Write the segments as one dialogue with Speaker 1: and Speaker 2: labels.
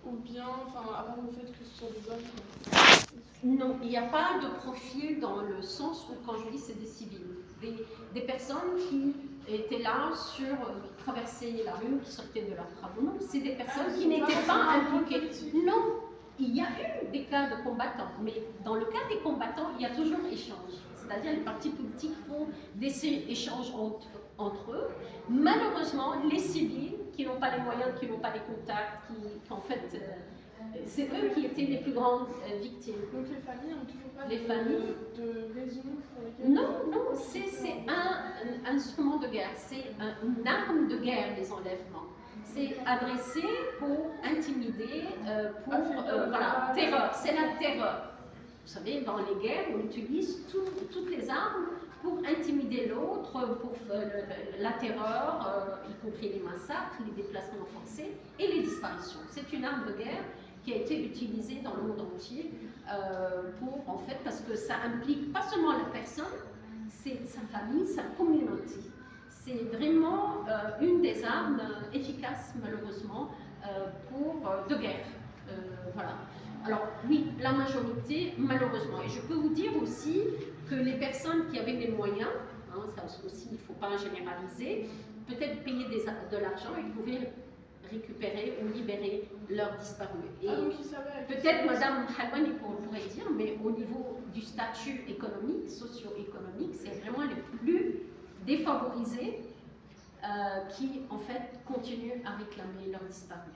Speaker 1: Ou bien, enfin, à part le fait que ce soit des hommes.
Speaker 2: Non, il n'y a pas de profil dans le sens où, quand je dis c'est des civils, des personnes qui étaient là sur traverser la rue, qui sortaient de leurs travaux. Non, c'est des personnes qui n'étaient pas impliquées. Non, il y a eu des cas de combattants, mais dans le cas des combattants, il y a toujours échange. C'est-à-dire les partis politiques font des échanges entre eux. Malheureusement, les civils qui n'ont pas les moyens, qui n'ont pas les contacts, qui en fait, c'est eux qui étaient les plus grandes victimes.
Speaker 1: Donc les familles n'ont toujours pas
Speaker 2: de
Speaker 1: raison pour lesquelles...
Speaker 2: Non, c'est un instrument de guerre, c'est une arme de guerre, les enlèvements. C'est adressé pour intimider, voilà, terreur, c'est la terreur. Vous savez, dans les guerres, on utilise toutes les armes pour intimider l'autre, pour la terreur, y compris les massacres, les déplacements forcés et les disparitions. C'est une arme de guerre qui a été utilisée dans le monde entier en fait, parce que ça implique pas seulement la personne, c'est sa famille, sa communauté. C'est vraiment une des armes efficaces, malheureusement, de guerre. Voilà. Alors oui, la majorité, malheureusement. Et je peux vous dire aussi que les personnes qui avaient les moyens, ça aussi, il ne faut pas généraliser, peut-être payer de l'argent, ils pouvaient récupérer ou libérer leurs disparus. Et peut-être Madame Halwani pourrait dire, mais au niveau du statut économique, socio-économique, c'est vraiment les plus défavorisés qui en fait continuent à réclamer leurs disparus.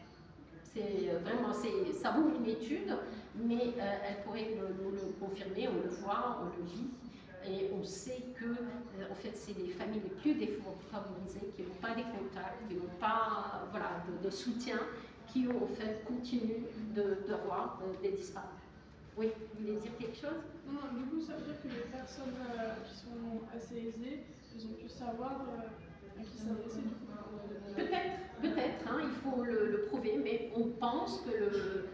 Speaker 2: C'est vraiment, ça vaut une étude, mais elle pourrait nous le confirmer, on le voit, on le vit. Et on sait que, en fait, c'est les familles les plus défavorisées qui n'ont pas des contacts, qui n'ont pas de soutien, qui en fait continuent de voir des disparus. Oui, vous voulez dire quelque chose?
Speaker 1: Non, du coup, ça veut dire que les personnes qui sont assez aisées, elles ont pu savoir à qui s'adresser du coup.
Speaker 2: Peut-être, il faut le prouver, mais on pense que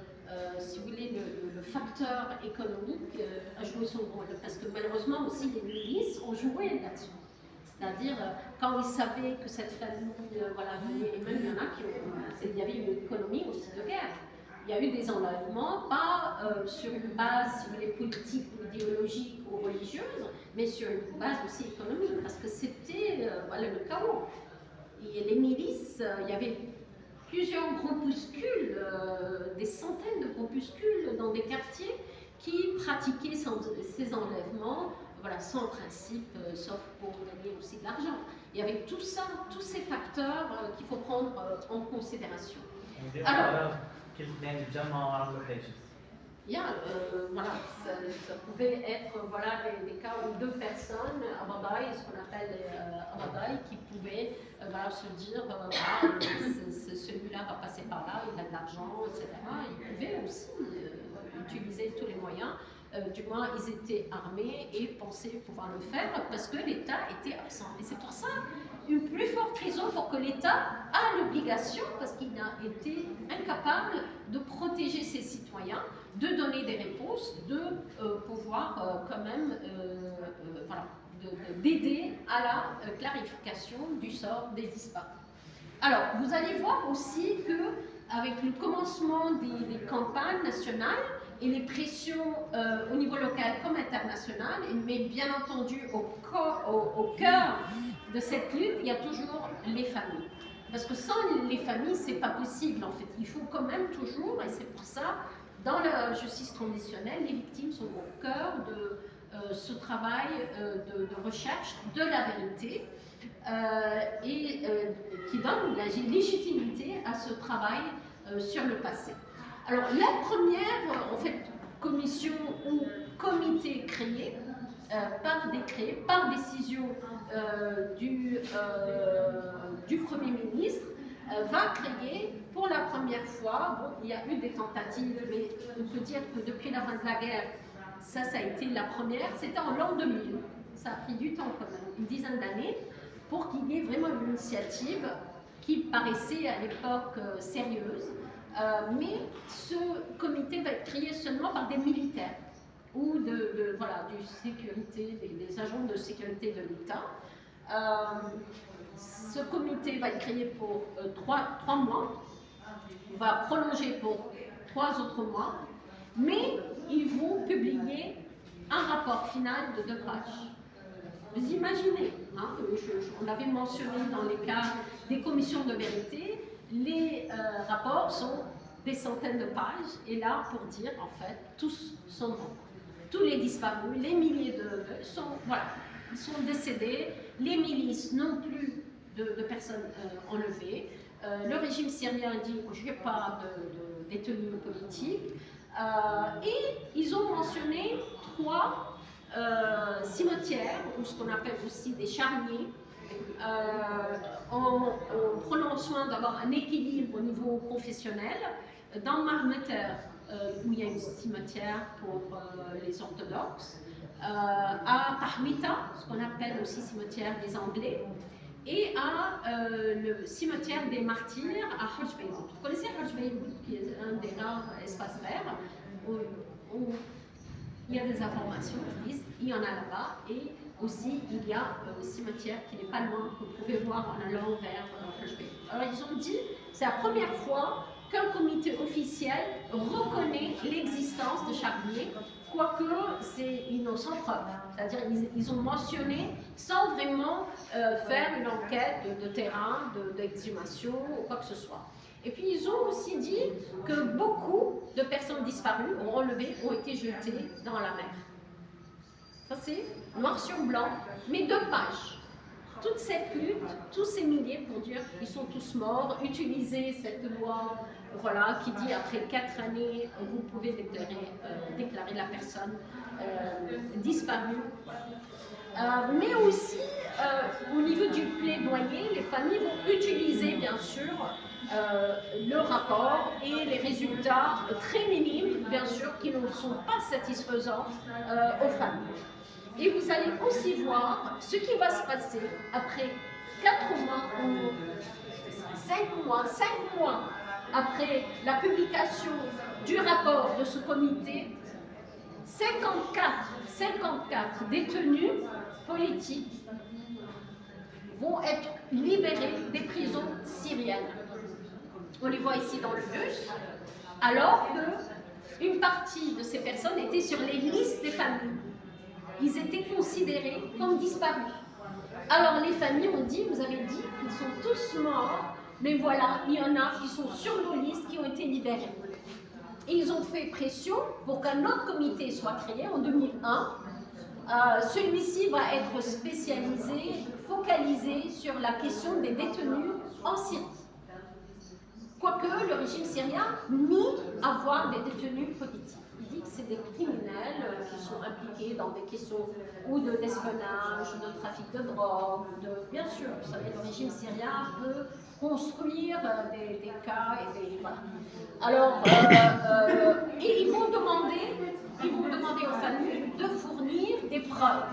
Speaker 2: si vous voulez, le facteur économique a joué son rôle, parce que malheureusement aussi les milices ont joué là-dessus. C'est-à-dire, quand ils savaient que cette famille venait, et même il y en a il y avait une économie aussi de guerre. Il y a eu des enlèvements, pas sur une base, si vous voulez, politique, idéologique ou religieuse, mais sur une base aussi économique, parce que c'était le chaos. Et les milices, il y avait plusieurs groupuscules, des centaines de groupuscules dans des quartiers qui pratiquaient ces enlèvements, sans principe, sauf pour gagner aussi de l'argent. Il y avait tout ça, tous ces facteurs qu'il faut prendre en considération. Alors, ça pouvait être des cas où deux personnes, Abadai, ce qu'on appelle Abadai, qui pouvaient se dire celui-là va passer par là, il a de l'argent, etc. Ils pouvaient aussi utiliser tous les moyens, du moins ils étaient armés et pensaient pouvoir le faire parce que l'État était absent. Et c'est pour ça une plus forte raison pour que l'État a l'obligation, parce qu'il a été incapable de protéger ses citoyens, de donner des réponses, de pouvoir quand même d'aider à la clarification du sort des disparus. Alors, vous allez voir aussi que avec le commencement des campagnes nationales et les pressions au niveau local comme international, mais bien entendu au cœur de cette lutte, il y a toujours les familles. Parce que sans les familles, c'est pas possible en fait. Il faut quand même toujours, et c'est pour ça, dans la justice transitionnelle, les victimes sont au cœur de ce travail de recherche de la vérité et qui donne la légitimité à ce travail sur le passé. Alors la première en fait, commission ou comité créé par décret, par décision du Premier ministre, va créer pour la première fois, il y a eu des tentatives, mais on peut dire que depuis la fin de la guerre, ça a été la première, c'était en l'an 2000, ça a pris du temps quand même, une dizaine d'années, pour qu'il y ait vraiment une initiative qui paraissait à l'époque sérieuse, mais ce comité va être créé seulement par des militaires ou des agents de sécurité de l'État. Ce comité va être créé pour 3 mois va prolonger pour 3 autres mois, mais ils vont publier un rapport final de 2 pages. Vous imaginez, hein, on avait mentionné dans les cas des commissions de vérité, les rapports sont des centaines de pages, et là, pour dire, en fait, tous sont morts. Tous les disparus, les milliers de sont, voilà, ils sont décédés, les milices n'ont plus de personnes enlevées, le régime syrien dit « je n'ai pas de détenus politiques », et ils ont mentionné 3 cimetières, ou ce qu'on appelle aussi des charniers, en prenant soin d'avoir un équilibre au niveau confessionnel. Dans Marmeter, où il y a une cimetière pour les orthodoxes, à Tahmita, ce qu'on appelle aussi cimetière des Anglais, et à le cimetière des martyrs à Hajj Beyrout. Vous connaissez Hajj Beyrout, qui est un des rares espaces verts où il y a des informations qui disent il y en a là-bas, et aussi il y a le cimetière qui n'est pas loin, que vous pouvez voir en allant vers Hajj Beyrout. Alors ils ont dit, c'est la première fois qu'un comité officiel reconnaît l'existence de charniers, quoique c'est innocent preuve. C'est-à-dire ils ont mentionné sans vraiment faire une enquête de terrain, d'exhumation ou quoi que ce soit. Et puis ils ont aussi dit que beaucoup de personnes disparues ou enlevées ont été jetées dans la mer. Ça c'est noir sur blanc, mais 2 pages. Toute cette lutte, tous ces milliers pour dire qu'ils sont tous morts, utiliser cette loi voilà, qui dit après 4 années, vous pouvez déclarer la personne disparue. Mais aussi, au niveau du plaidoyer, les familles vont utiliser bien sûr le rapport et les résultats très minimes, bien sûr, qui ne sont pas satisfaisants aux familles. Et vous allez aussi voir ce qui va se passer après 4 mois ou 5 mois après la publication du rapport de ce comité. 54 détenus politiques vont être libérés des prisons syriennes. On les voit ici dans le bus, alors qu'une partie de ces personnes étaient sur les listes des familles. Ils étaient considérés comme disparus. Alors les familles ont dit, vous avez dit qu'ils sont tous morts, mais voilà, il y en a qui sont sur nos listes qui ont été libérés. Et ils ont fait pression pour qu'un autre comité soit créé en 2001. Celui-ci va être spécialisé, focalisé sur la question des détenus en Syrie. Quoique le régime syrien nie avoir des détenus politiques. Il dit que c'est des criminels qui sont impliqués dans des questions ou d'espionnage, de trafic de drogue, bien sûr, vous savez, le régime syrien peut construire des cas et des... Voilà. Alors, et ils vont demander aux familles de fournir des preuves.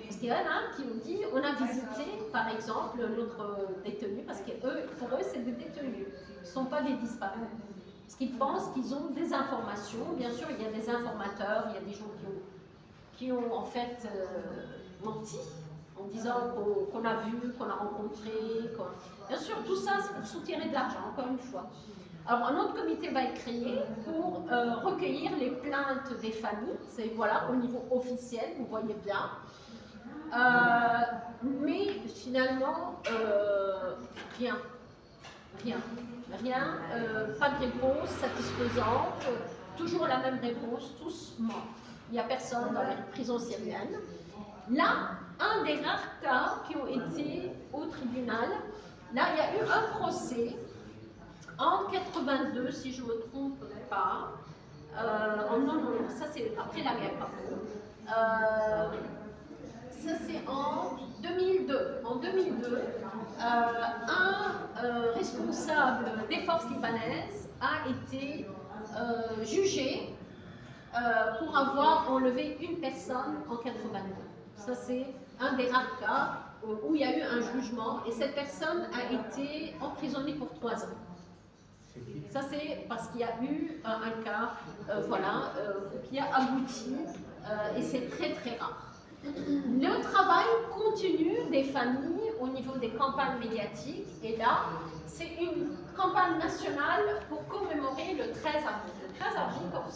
Speaker 2: Parce qu'il y en a qui ont dit, on a visité, par exemple, notre détenu, parce que pour eux, c'est des détenus, ils ne sont pas des disparus. Parce qu'ils pensent qu'ils ont des informations. Bien sûr, il y a des informateurs, il y a des gens qui ont en fait menti en disant qu'on a vu, qu'on a rencontré. Bien sûr, tout ça, c'est pour soutirer de l'argent, encore une fois. Alors, un autre comité va être créé pour recueillir les plaintes des familles. C'est voilà, au niveau officiel, vous voyez bien. Mais finalement, rien, pas de réponse satisfaisante, toujours la même réponse, tous morts. Il n'y a personne dans les prisons syriennes. Là, un des rares cas qui ont été au tribunal, là, il y a eu un procès en 82, si je ne me trompe pas. Non, ça c'est après la guerre, pardon. Ça c'est en 2002. En 2002, un responsable des forces libanaises a été jugé pour avoir enlevé une personne en 82. Ça c'est un des rares cas où il y a eu un jugement et cette personne a été emprisonnée pour 3 ans. Ça c'est parce qu'il y a eu un cas qui a abouti et c'est très très rare. Le travail continue des familles au niveau des campagnes médiatiques et là c'est une campagne nationale pour commémorer le 13 avril. Le 13 avril, comme vous savez,